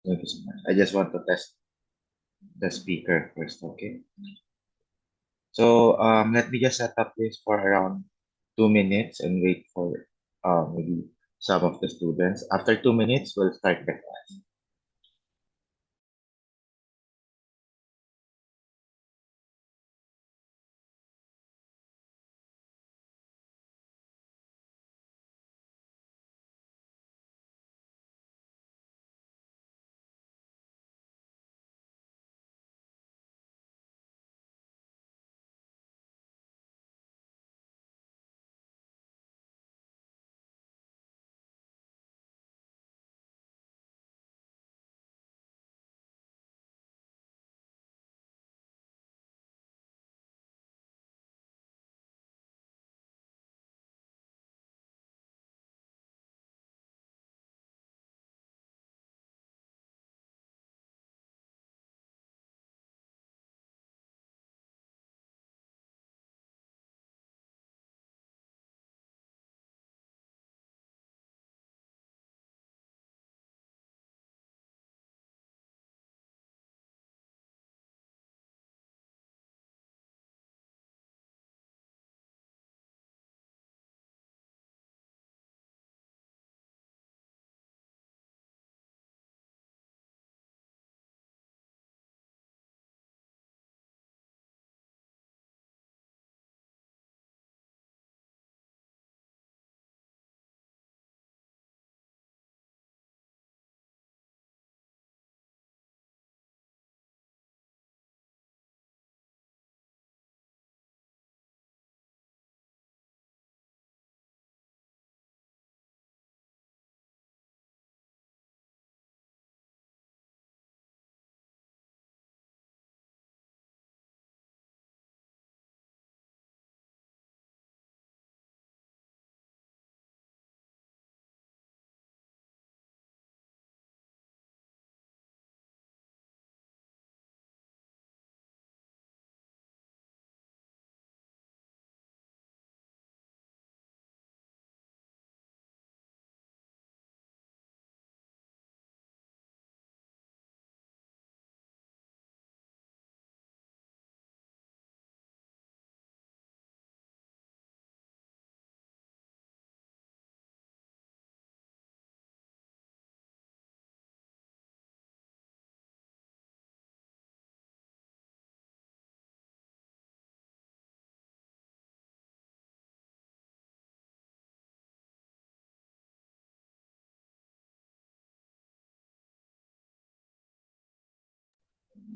Thank you so much. I just want to test the speaker first, okay? So let me just set up this for around 2 minutes and wait for maybe some of the students. After 2 minutes, we'll start the class.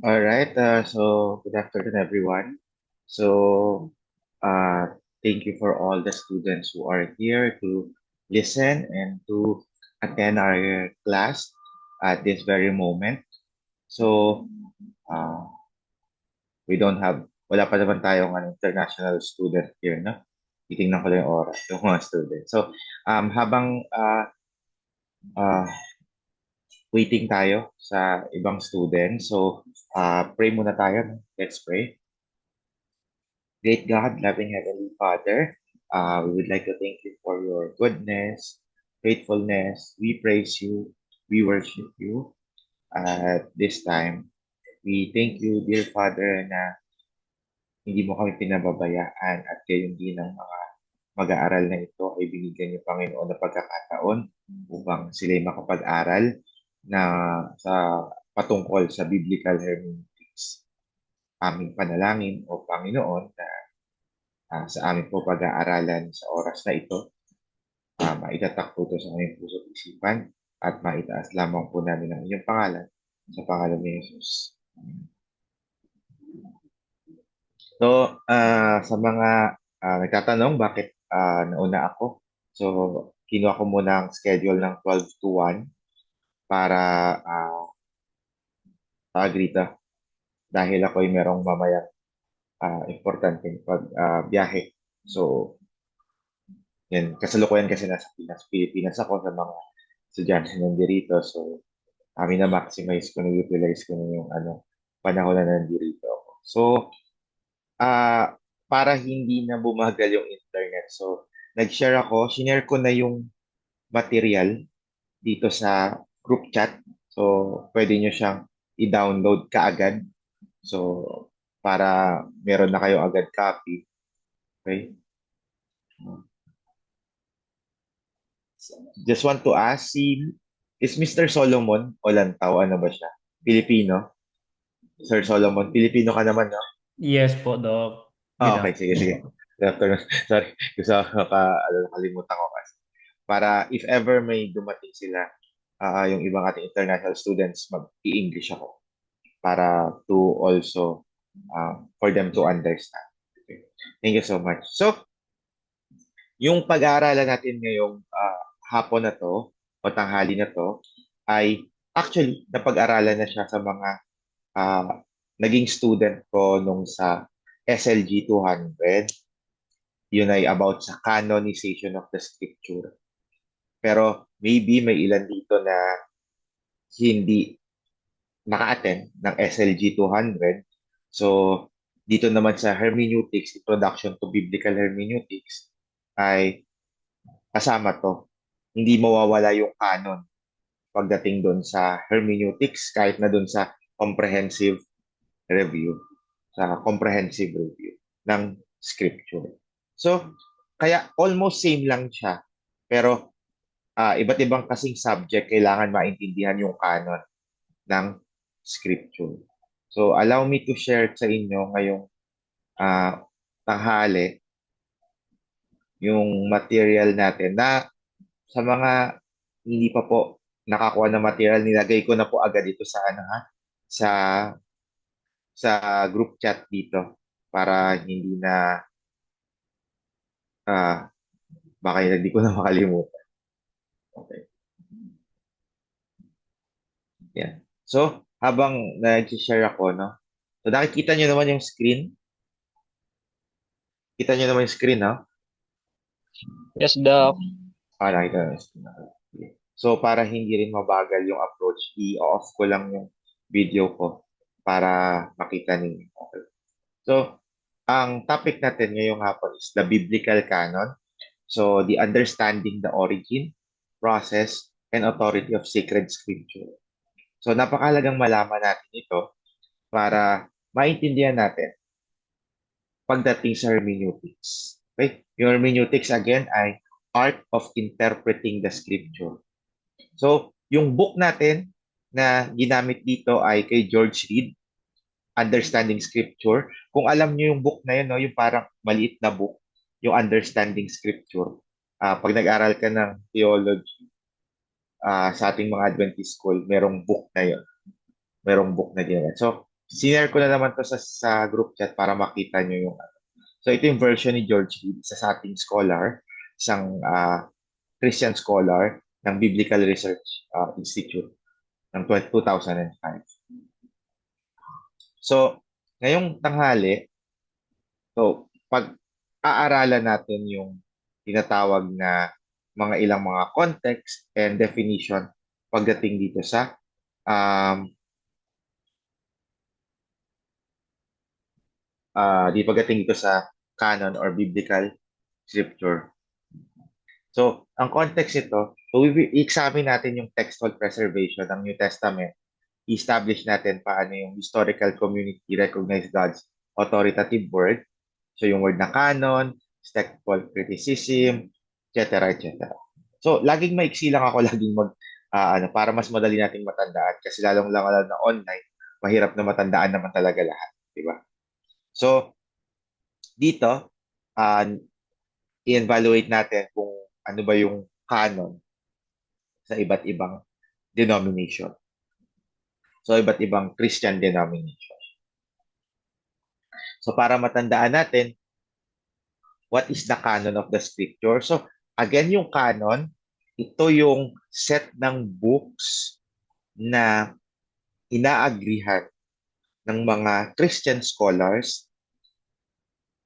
All right. So good afternoon, everyone. So uh, thank you for all the students who are here to listen and to attend our class at this very moment. So uh, we don't have, wala pa naman tayong international student here, no? Titingnan ko lang yung oras, yung mga students. So habang uh, waiting tayo sa ibang students, so pray muna tayo. No? Let's pray. Great God, loving Heavenly Father, we would like to thank you for your goodness, faithfulness. We praise you. We worship you at this time. We thank you, dear Father, na hindi mo kami pinababayaan at gayon din ng mga mag-aaral na ito ay binigyan niyo, Panginoon, na pagkakataon upang sila makapag-aral na sa patungkol sa biblical hermeneutics. Aming panalangin, O Panginoon, na sa aming po pag-aaralan sa oras na ito, maitatak po ito sa aming puso at isipan at maitaas lamang po namin ang inyong pangalan sa pangalan ni Jesus. So, sa mga nagtatanong bakit nauna ako, so kinuha ko muna ang schedule ng 12 to 1 para agrita dahil ako ay merong mamayang importanteng biyahe. So, yan, kasalukuyan kasi nasa Pilipinas ako sa mga estudyante nandirito. So, na-maximize ko, na-utilize ko na yung panahon na nandirito ako. So, para hindi na bumagal yung internet. So, nag-share ako, shinare ko na yung material dito sa group chat. So, pwede nyo siyang i-download kaagad. So, para meron na kayo agad copy. Okay? Just want to ask, is Mr. Solomon Olantaw, ano ba siya? Filipino? Sir Solomon, Filipino ka naman, no? Yes po, Doc. Good Okay, sige, sige. afternoon. Good afternoon. Sorry, gusto ko nakalimutan ko kasi. Para if ever may dumating sila, yung ibang ating international students, mag-i-English ako para to also, for them to understand. Okay. Thank you so much. So, yung pag-aaralan natin ngayong hapon na to, o tanghali na to, ay actually, napag-aralan na siya sa mga naging student ko nung sa SLG 200. Yun ay about sa canonization of the scripture. Pero maybe may ilan dito na hindi naka-attend ng SLG 200. So, dito naman sa hermeneutics, Introduction to Biblical Hermeneutics, ay kasama to. Hindi mawawala yung canon pagdating doon sa hermeneutics, kahit na doon sa comprehensive review, ng scripture. So, kaya almost same lang siya. Pero iba't ibang kasing subject, kailangan maintindihan yung canon ng scripture. So, allow me to share sa inyo ngayong tanghali yung material natin na sa mga hindi pa po nakakuha ng material, nilagay ko na po agad ito sa ano ha, sa group chat dito para hindi na ah, baka hindi ko na makalimutan. Okay. Yan. So, habang nag-share ako, no? So, nakikita nyo naman yung screen. Kita nyo naman yung screen, no? Yes, Doc. Nakita nyo yung screen. Okay. So, para hindi rin mabagal yung approach, i-off ko lang yung video ko para makita ninyo. Okay. So, ang topic natin ngayong hapon is the biblical canon. So, the understanding the origin, process, and authority of sacred scripture. So, napakalagang malaman natin ito para maintindihan natin pagdating sa hermeneutics. Okay? Yung hermeneutics again ay art of interpreting the scripture. So, yung book natin na ginamit dito ay kay George Reed, Understanding Scripture. Kung alam niyo yung book na yun, no, yung parang maliit na book, yung Understanding Scripture. Pag nag-aral ka ng theology sa ating mga Adventist school, merong book na yun. Merong book na din. So, sinare ko na naman to sa group chat para makita nyo yung ano. So, ito yung version ni George Reed, sa ating scholar, isang Christian scholar ng Biblical Research Institute ng 2005. So, ngayong tanghali, so, pag-aaralan natin yung tinatawag na mga ilang mga context and definition pagdating dito sa pagdating dito sa canon or biblical scripture. So, ang context nito, so i-examine natin yung textual preservation ng New Testament. I-establish natin paano yung historical community recognize God's authoritative word. So, yung word na canon, textual criticism, etc. etc. So, laging maiksi lang ako, laging para mas madali nating matandaan. Kasi lalong-lalo na online, mahirap na matandaan naman talaga lahat. Di ba? So, dito, uh, i-evaluate natin kung ano ba yung canon sa iba't ibang denomination. So, iba't ibang Christian denomination. So, para matandaan natin, what is the canon of the scripture? So, again, yung canon, ito yung set ng books na inaagrihan ng mga Christian scholars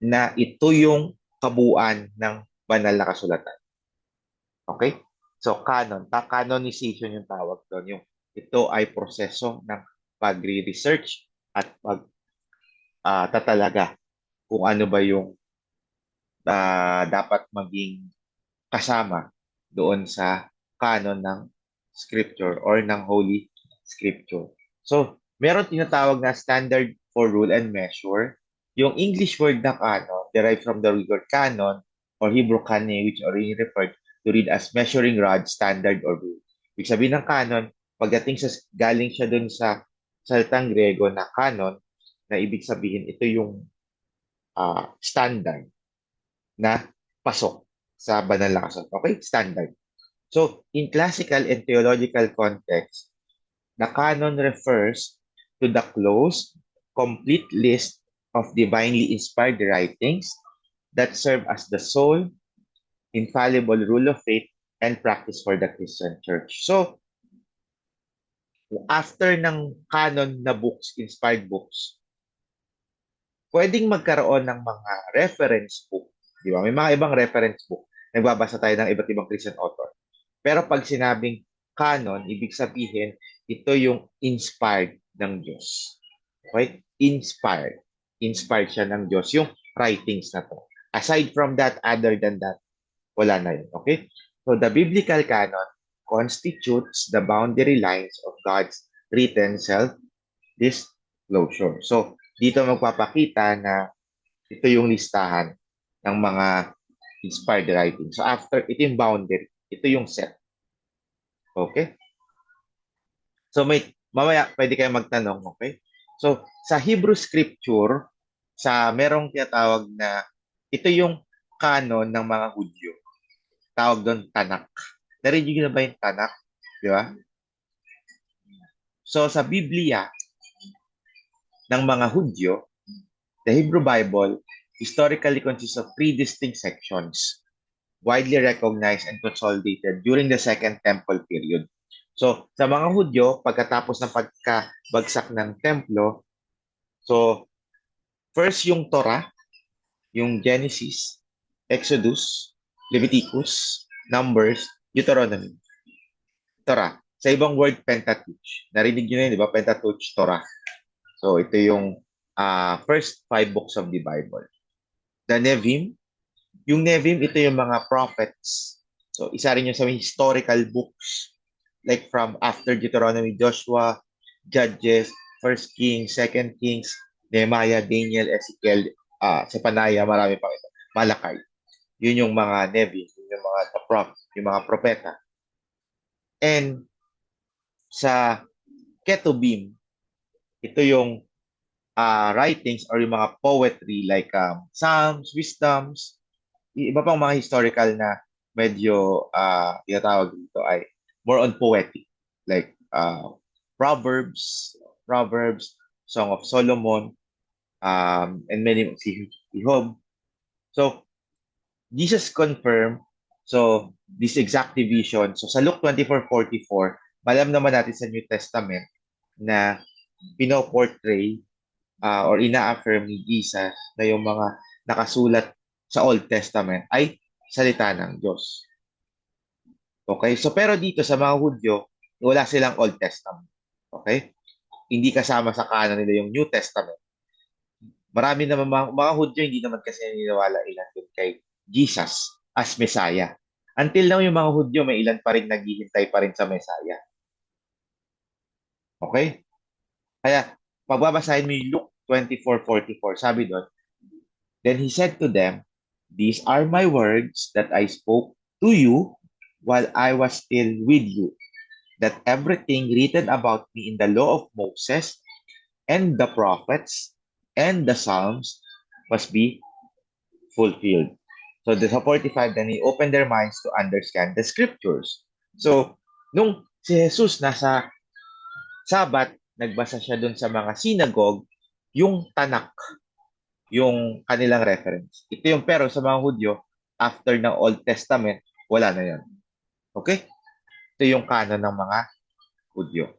na ito yung kabuuan ng banal na kasulatan. Okay? So, canonization yung tawag doon. Ito ay proseso ng pagre-research at tatalaga kung ano ba yung dapat maging kasama doon sa canon ng scripture or ng Holy scripture. So, meron tinatawag na standard for rule and measure. Yung English word na canon derived from the Greek word canon or Hebrew kane, which originally referred to read as measuring rod, standard, or rule. Ibig sabihin ng canon, pagdating sa galing siya dun sa salitang Grego na canon, na ibig sabihin ito yung standard na pasok sa banal na kasulatan. Okay? Standard. So, in classical and theological context, the canon refers to the close, complete list of divinely inspired writings that serve as the sole, infallible rule of faith and practice for the Christian Church. So, after ng canon na books, inspired books, pwedeng magkaroon ng mga reference book. Di ba? May mga ibang reference book. Nagbabasa tayo ng iba't ibang Christian author. Pero pag sinabing canon, ibig sabihin, ito yung inspired ng Diyos. Okay? Inspired. Inspired siya ng Diyos. Yung writings na to. Aside from that, other than that, wala na yun. Okay? So the biblical canon constitutes the boundary lines of God's written self-disclosure. So, dito magpapakita na ito yung listahan ng mga inspired writing. So, after ito yung boundary, ito yung set. Okay? So, mamaya pwede kayo magtanong, okay? So, sa Hebrew scripture, merong tinatawag na ito yung canon ng mga Hudyo. Tawag doon Tanakh. Narinig na ba yung Tanakh? Di ba? So, sa Biblia ng mga Hudyo, the Hebrew Bible historically consists of three distinct sections, widely recognized and consolidated during the Second Temple period. So, sa mga Hudyo, pagkatapos ng pagkabagsak ng templo, so, first yung Torah, yung Genesis, Exodus, Leviticus, Numbers, Deuteronomy. Torah. Sa ibang word, Pentateuch. Narinig nyo na yun, di ba? Pentateuch, Torah. So, ito yung first 5 books of the Bible. The Nevim. Yung Nevim, ito yung mga prophets. So, isa rin yung sa historical books. Like from after Deuteronomy, Joshua, Judges, First Kings, Second Kings, Nehemiah, Daniel, Ezekiel, Zephaniah, marami pang ito. Malakay. Yun yung mga Nevim, yun yung mga yung mga propeta. And sa Ketubim, ito yung writings or yung mga poetry like Psalms, Wisdoms, iba pang mga historical na medyo tinatawag dito ay more on poetic. Like Proverbs, Song of Solomon, and many, si Job. So, Jesus confirmed, so this exact division. So, sa Luke 24:44, malam naman natin sa New Testament na pinoportray or ina-affirm ni Jesus na yung mga nakasulat sa Old Testament ay salita ng Diyos. Okay? So, pero dito sa mga Hudyo, wala silang Old Testament. Okay? Hindi kasama sa canon nila yung New Testament. Marami naman mga Hudyo, hindi naman kasi naniniwala ilan dun kay Jesus as Messiah. Until now, yung mga Hudyo, may ilan pa rin naghihintay pa rin sa Messiah. Okay? Kaya, pagbabasahin mo yung Luke 24:44, sabi doon, then he said to them, these are my words that I spoke to you while I was still with you, that everything written about me in the law of Moses and the prophets and the Psalms must be fulfilled. So the 45, then he opened their minds to understand the scriptures. So, nung si Jesus nasa Sabat, nagbasa siya dun sa mga synagogue, yung Tanakh, yung kanilang reference. Ito yung pero sa mga Hudyo, after ng Old Testament, wala na yan. Okay? Ito yung canon ng mga Hudyo.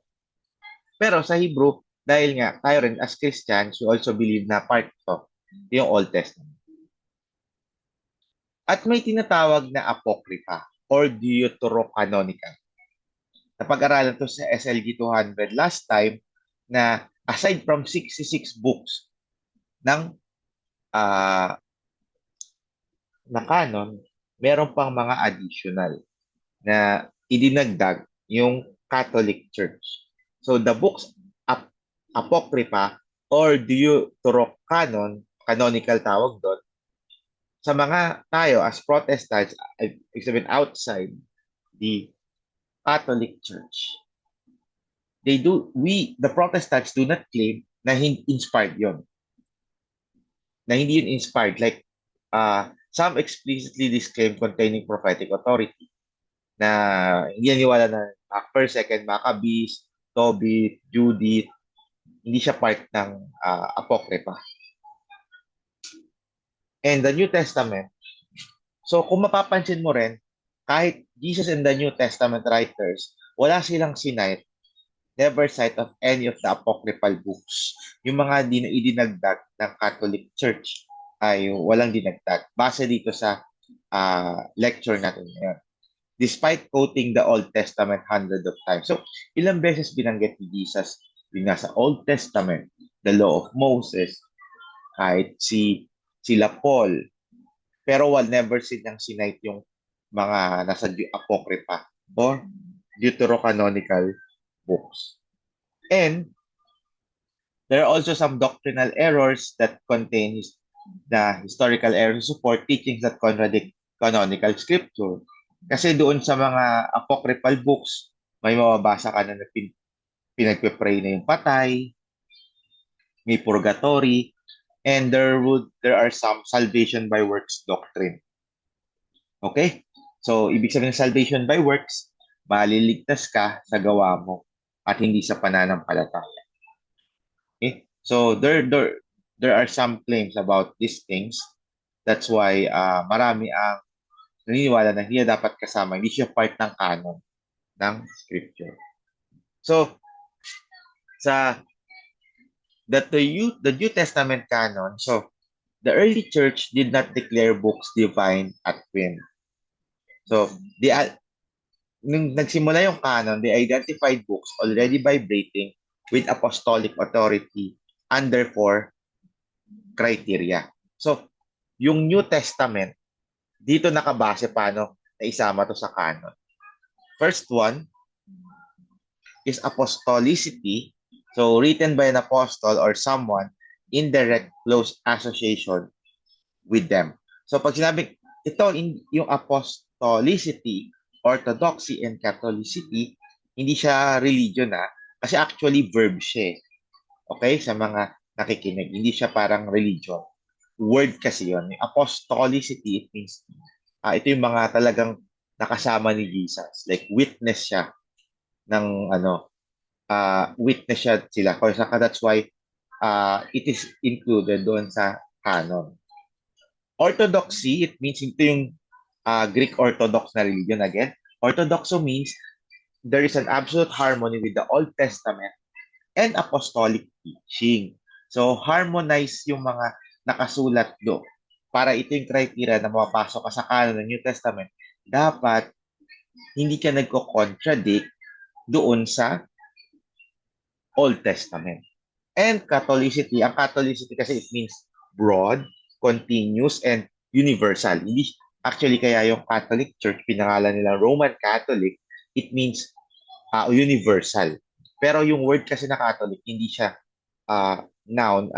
Pero sa Hebrew, dahil nga tayo rin as Christians, we also believe na part ito, yung Old Testament. At may tinatawag na Apocrypha or Deuterocanonical. Napag-aralan to sa SLG 200 last time na aside from 66 books ng na canon, meron pang mga additional na idinagdag yung Catholic Church. So the books apocrypha or Deuterocanon, canonical tawag doon, sa mga tayo as Protestants, ibig sabihin outside the Catholic Church, the Protestants do not claim na inspired yon, na hindi yun inspired. Like, some explicitly disclaim containing prophetic authority na hindi naniwala na First, Second Maccabees, Tobit, Judith, hindi siya part ng Apocrypha. And the New Testament, so kung mapapansin mo rin, kahit Jesus and the New Testament writers, wala silang sinite, never cite of any of the apocryphal books. Yung mga idinagdag ng Catholic Church ay walang dinagdag. Base dito sa lecture natin ngayon. Despite quoting the Old Testament hundreds of times. So, ilang beses binanggit ni Jesus yung nasa Old Testament, the Law of Moses, kahit sila Paul, pero never silang sinite yung mga nasa Apocrypha or Deuterocanonical books. And there are also some doctrinal errors that contain the historical errors support teachings that contradict canonical scripture. Kasi doon sa mga apocryphal books, may mababasa ka na pinagpe-pray na yung patay, may purgatory, and there are some salvation by works doctrine. Okay? So, ibig sabihin ng salvation by works, maliligtas ka sa gawa mo at hindi sa pananampalataya. Okay? So, there are some claims about these things. That's why marami ang naniniwala na hindi dapat kasama, hindi siya part ng canon ng scripture. So, the New Testament canon, so the early church did not declare books divine at whim. So, nung nagsimula yung canon, they identified books already vibrating with apostolic authority under 4 criteria. So, yung New Testament, dito nakabase paano na isama to sa canon. First one is apostolicity. So, written by an apostle or someone in direct close association with them. So, pag sinabing ito, yung apostolicity, orthodoxy, and Catholicity, hindi siya religion kasi actually verb siya. Okay? Sa mga nakikinig, hindi siya parang religion. Word kasi yun. Apostolicity, it means ito yung mga talagang nakasama ni Jesus. Like, witness siya ng witness siya sila. That's why it is included doon sa canon. Orthodoxy, it means ito yung Greek Orthodox na religion again. Orthodoxo means there is an absolute harmony with the Old Testament and apostolic teaching. So, harmonize yung mga nakasulat do. Para ito yung criteria na mapapasok ka sa canon ng New Testament, dapat hindi ka nagko-contradict doon sa Old Testament. And Catholicity, ang Catholicity kasi it means broad, continuous, and universal. Hindi, actually, kaya yung Catholic Church, pinangalan nila Roman Catholic, it means universal. Pero yung word kasi na Catholic, hindi siya noun,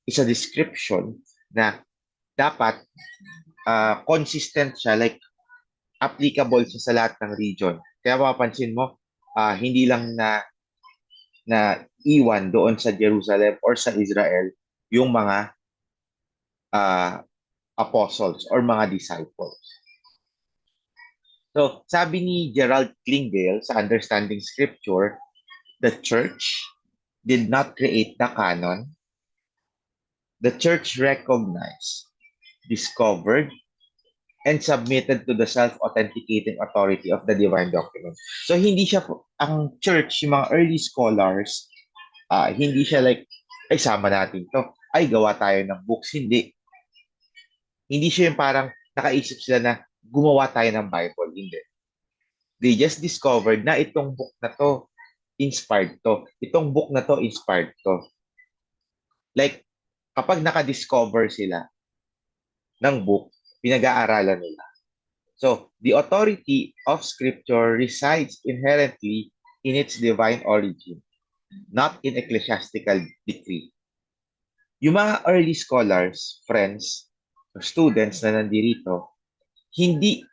is a description na dapat consistent siya, like applicable siya sa lahat ng region. Kaya mapapansin mo, hindi lang na iwan doon sa Jerusalem or sa Israel yung mga apostles or mga disciples. So, sabi ni Gerald Klingale sa Understanding Scripture, the church did not create the canon. The church recognized, discovered, and submitted to the self-authenticating authority of the divine document. So, hindi siya, ang church, yung mga early scholars, hindi siya like, ay, sama natin to. Ay, gawa tayo ng books. Hindi. Hindi siya yung parang nakaisip sila na gumawa tayo ng Bible. Hindi. They just discovered na itong book na to, inspired to. Itong book na to, inspired to. Like, kapag naka-discover sila ng book, pinag-aaralan nila. So, the authority of Scripture resides inherently in its divine origin, not in ecclesiastical decree. Yung mga early scholars, friends, or students na nandito, hindi,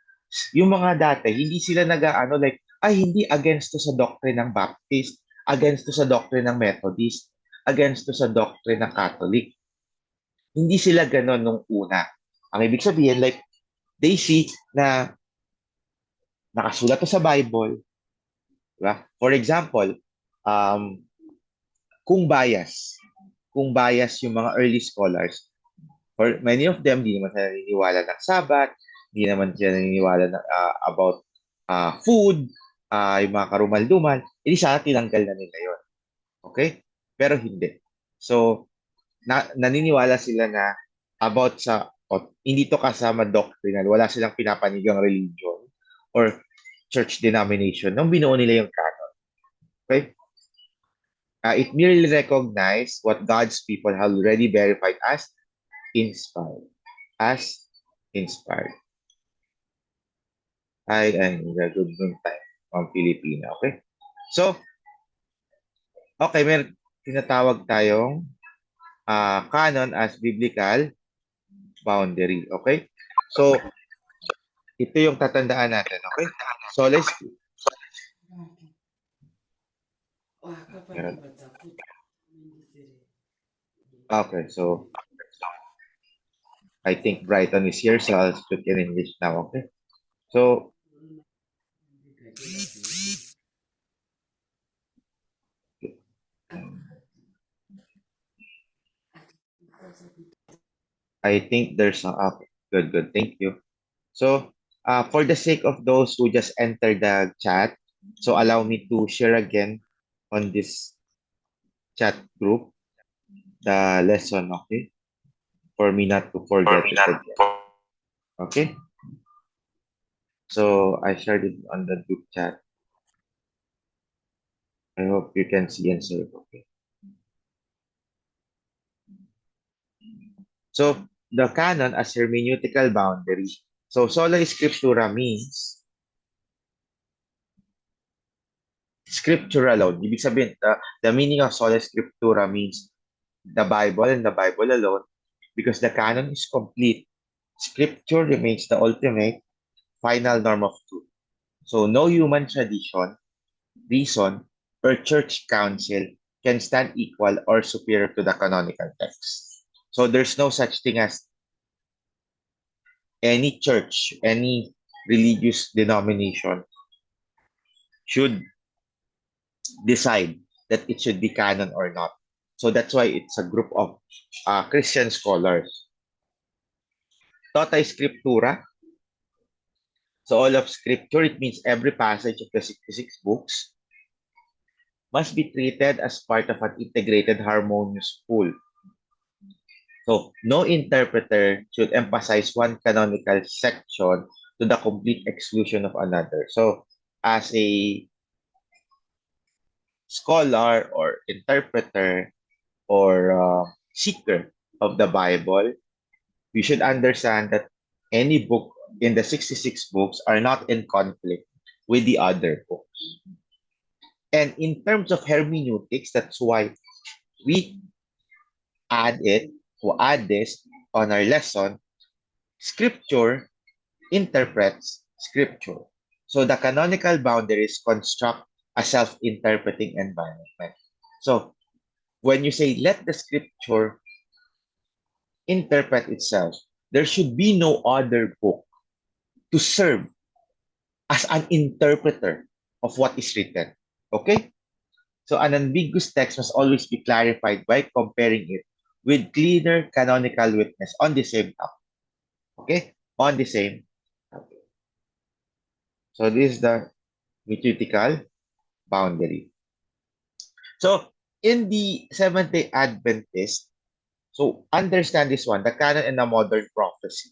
yung mga dati, hindi sila nag-ano like, ay hindi against to sa doctrine ng Baptist, against to sa doctrine ng Methodist, against to sa doctrine ng Catholic. Hindi sila ganon nung una. Ang ibig sabihin, like, they see na nakasulat to sa Bible. Diba? For example, um, kung bias yung mga early scholars, for many of them, hindi naman sila naniniwala ng Sabbath, hindi naman sila naniniwala about food, yung mga karumal-dumal, hindi sana tinanggal na nila yon. Okay? Pero hindi. So, naniniwala sila na about sa, hindi to kasama doctrinal, wala silang pinapanigang religion or church denomination nung binuo nila yung canon. Okay? It merely recognized what God's people have already verified as inspired. As inspired. Ay, good noon time on Filipina. Okay? So, okay, may tinatawag tayong canon as biblical boundary. Okay? So, ito yung tatandaan natin. Okay? So, let's... Okay, so I think Brighton is here, so I'll speak in English now. Okay? So, I think there's a... Okay, good. Thank you. So, for the sake of those who just entered the chat, so allow me to share again on this chat group the lesson, okay? For me not to forget it again. Okay? So, I shared it on the group chat. I hope you can see and save, okay? So, the canon as hermeneutical boundary. So, sola scriptura means scripture alone. Ibig sabihin, the meaning of sola scriptura means the Bible and the Bible alone, because the canon is complete. Scripture remains the ultimate, final norm of truth. So, no human tradition, reason, or church council can stand equal or superior to the canonical text. So, there's no such thing as any church, any religious denomination should decide that it should be canon or not. So that's why it's a group of Christian scholars. Tota Scriptura. So all of Scripture, it means every passage of the 66 books must be treated as part of an integrated harmonious whole. So no interpreter should emphasize one canonical section to the complete exclusion of another. So as a scholar or interpreter or seeker of the Bible, we should understand that any book in the 66 books are not in conflict with the other books. And in terms of hermeneutics, that's why we add this on our lesson. Scripture interprets Scripture. So the canonical boundaries construct a self-interpreting environment. So when you say, let the Scripture interpret itself, there should be no other book to serve as an interpreter of what is written. Okay? So an ambiguous text must always be clarified by comparing it with cleaner canonical witness on the same topic. Okay? On the same topic. So this is the mythetical boundary. So in the Seventh-day Adventist, so understand this one, the canon and the modern prophecy.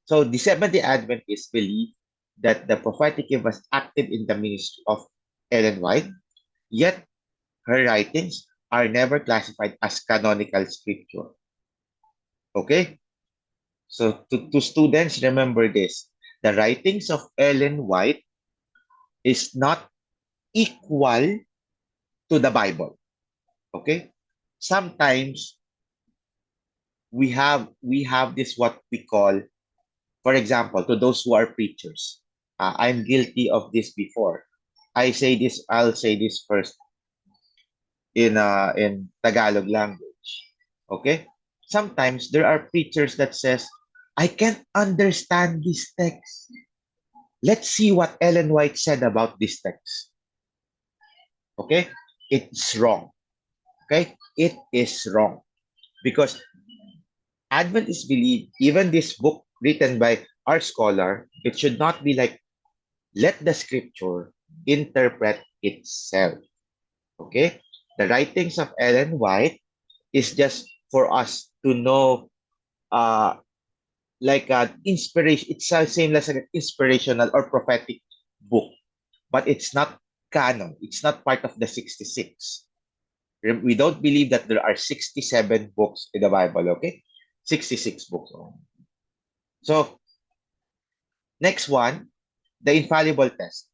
So the Seventh-day Adventists believe that the prophetic gift was active in the ministry of Ellen White, yet her writings are never classified as canonical scripture. Okay? So to students, remember this. The writings of Ellen White is not equal to the Bible. Okay? Sometimes we have this what we call, for example, to those who are preachers. I'm guilty of this before. I'll say this first in Tagalog language. Okay? Sometimes there are preachers that says, I can't understand this text. Let's see what Ellen White said about this text. Okay? It's wrong. Okay? It is wrong. Because Adventists believe even this book written by our scholar, it should not be like, let the scripture interpret itself. Okay? The writings of Ellen White is just for us to know like an inspiration. It's the same as an inspirational or prophetic book, but it's not canon. It's not part of the 66. We don't believe that there are 67 books in the Bible, okay? 66 books only. So, next one, the infallible test.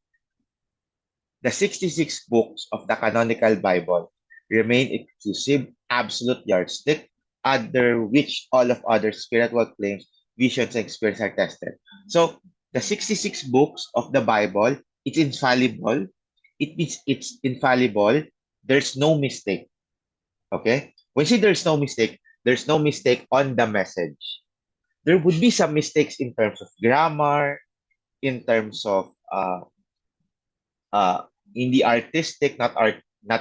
The 66 books of the canonical Bible remain exclusive, absolute yardstick, under which all of other spiritual claims, visions, and experience are tested. So, the 66 books of the Bible, it's infallible. It means it's infallible. There's no mistake. Okay? When you say there's no mistake on the message. There would be some mistakes in terms of grammar, in terms of uh, in the artistic, not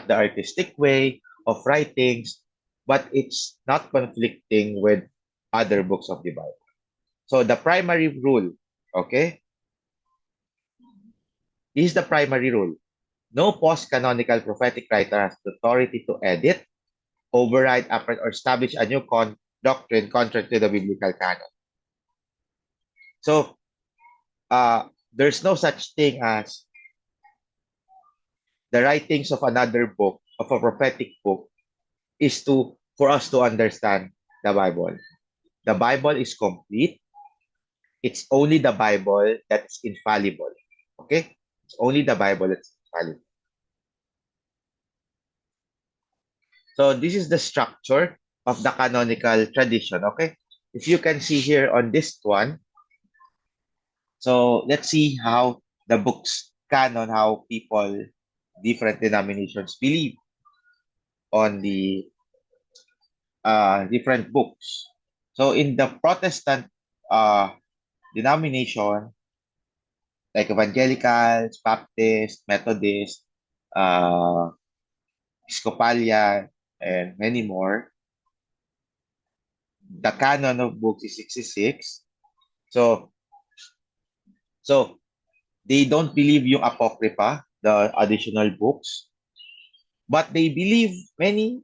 the artistic way of writings, but it's not conflicting with other books of the Bible. So the primary rule, okay, this is the primary rule. No post-canonical prophetic writer has the authority to edit, override, upgrade, or establish a new doctrine contrary to the biblical canon. So there's no such thing as the writings of another book, of a prophetic book, is to for us to understand the Bible. The Bible is complete. It's only the Bible that's infallible. Okay? It's only the Bible that's infallible. So this is the structure of the canonical tradition. Okay? If you can see here on this one, so let's see how the books canon, how people, different denominations believe on the different books. So in the Protestant denomination, like Evangelicals, Baptist, Methodist, uh, Episcopalian, and many more, the canon of books is 66. So, so they don't believe yung Apocrypha, the additional books, but they believe, many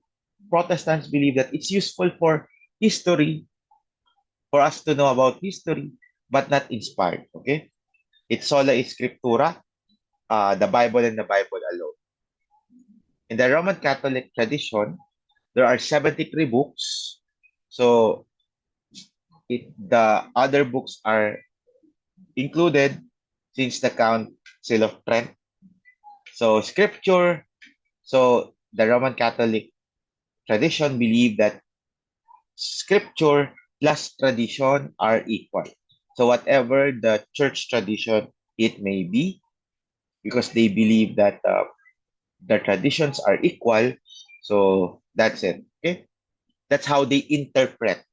Protestants believe that it's useful for history, for us to know about history, but not inspired. Okay? It's sola scriptura, the Bible and the Bible alone. In the Roman Catholic tradition, there are 73 books. So the other books are included since the Council of Trent. So scripture, so the Roman Catholic tradition believe that scripture plus tradition are equal. So whatever the church tradition it may be, because they believe that the traditions are equal, so that's it. Okay, that's how they interpret.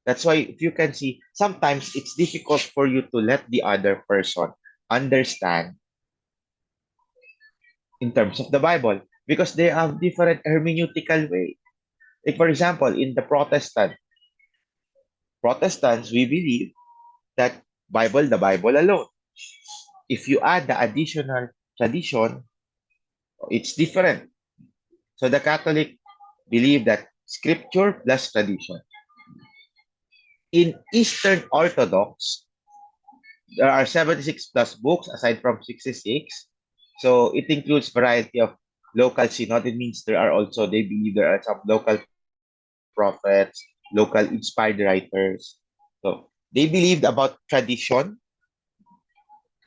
That's why if you can see, sometimes it's difficult for you to let the other person understand in terms of the Bible because they have different hermeneutical way. Like for example, in the Protestants, we believe that the Bible alone. If you add the additional tradition, it's different. So the Catholic believe that scripture plus tradition. In Eastern Orthodox, there are 76 plus books aside from 66. So it includes variety of local synod. It means they believe there are some local prophets, local inspired writers. So they believed about tradition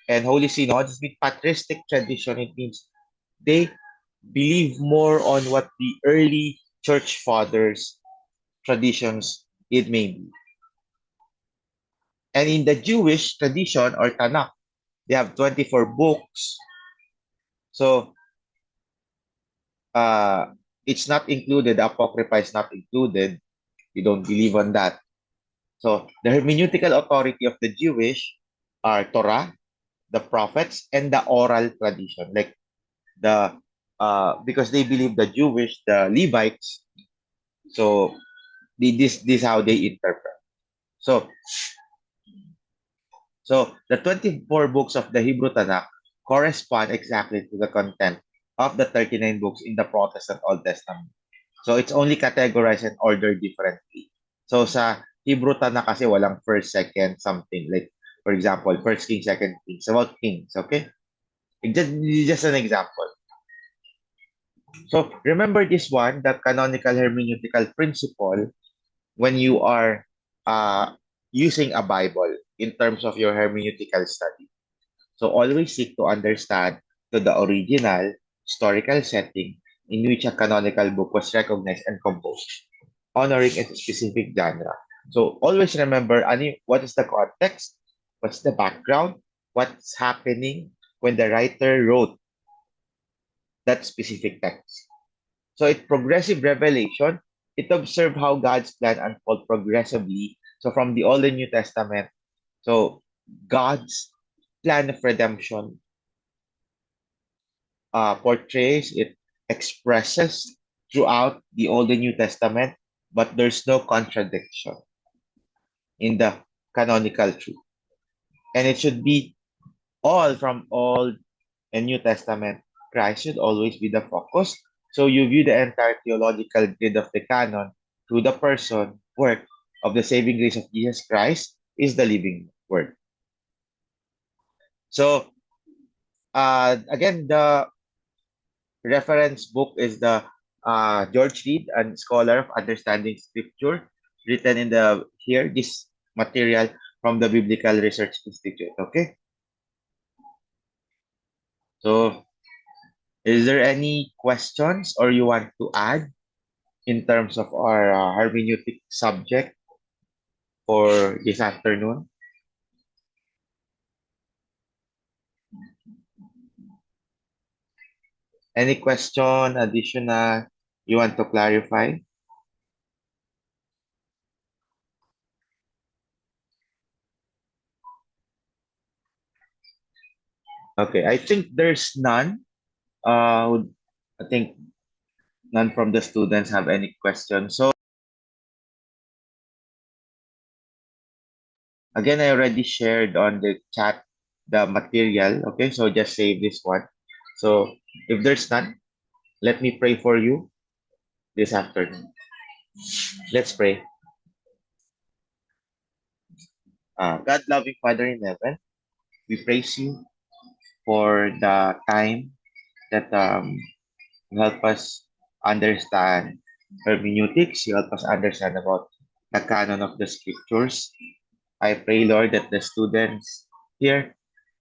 and Holy Synod. It means patristic tradition. It means they believe more on what the early church fathers traditions it may be. And in the Jewish tradition or Tanakh, they have 24 books. So it's not included, the Apocrypha is not included. We don't believe on that. So the hermeneutical authority of the Jewish are Torah, the prophets, and the oral tradition. Like the because they believe the Jewish, the Levites, so this how they interpret. So the 24 books of the Hebrew Tanakh correspond exactly to the content of the 39 books in the Protestant Old Testament. So it's only categorized and ordered differently. So sa Hebrew Tanakh kasi walang first, second, something. Like, for example, first king, second king. It's about kings, okay? Just an example. So remember this one, the canonical hermeneutical principle, when you are using a Bible in terms of your hermeneutical study. So always seek to understand to the original historical setting in which a canonical book was recognized and composed, honoring its specific genre. So always remember what is the context, what's the background, what's happening when the writer wrote that specific text. So it's progressive revelation. It observed how God's plan unfold progressively. So from the Old and New Testament, so God's plan of redemption portrays, it expresses throughout the Old and New Testament, but there's no contradiction in the canonical truth. And it should be all from Old and New Testament. Christ should always be the focus. So you view the entire theological grid of the canon through the person, work of the saving grace of Jesus Christ is the living word. So again, the reference book is the George Reed, a scholar of understanding scripture, written in the here this material from the Biblical Research Institute. Okay. So, is there any questions or you want to add in terms of our hermeneutic subject for this afternoon? Any question additional you want to clarify? Okay, I think there's none. I think none from the students have any questions. So again, I already shared on the chat the material. Okay, so just save this one. So if there's none, let me pray for you this afternoon. Let's pray. God, loving Father in heaven, we praise you for the time that you help us understand hermeneutics. You help us understand about the canon of the scriptures. I pray, Lord, that the students here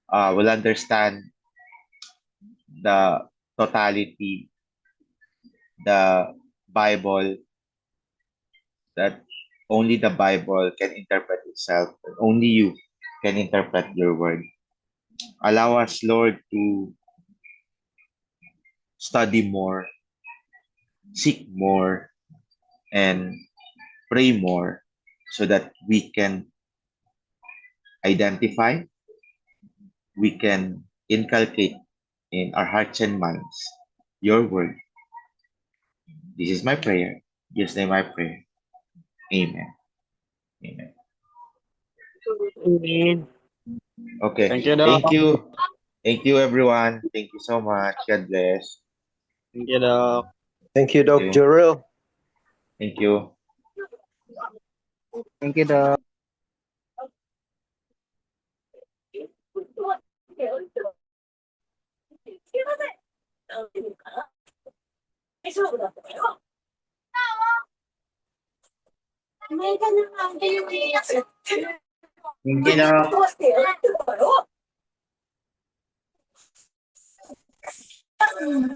will understand the totality, the Bible, that only the Bible can interpret itself, and only you can interpret your word. Allow us, Lord, to study more, seek more, and pray more so that we can identify, we can inculcate in our hearts and minds your word. This is my prayer. In Jesus' name I pray. Amen. Amen. Amen. Okay. Thank you, Doc. Thank you. Thank you, everyone. Thank you so much. God bless. Thank you, Doc. Thank you, Doc Thank you. Jurel. Thank you. Thank you, Doc. Thank you, Doc. Diamond.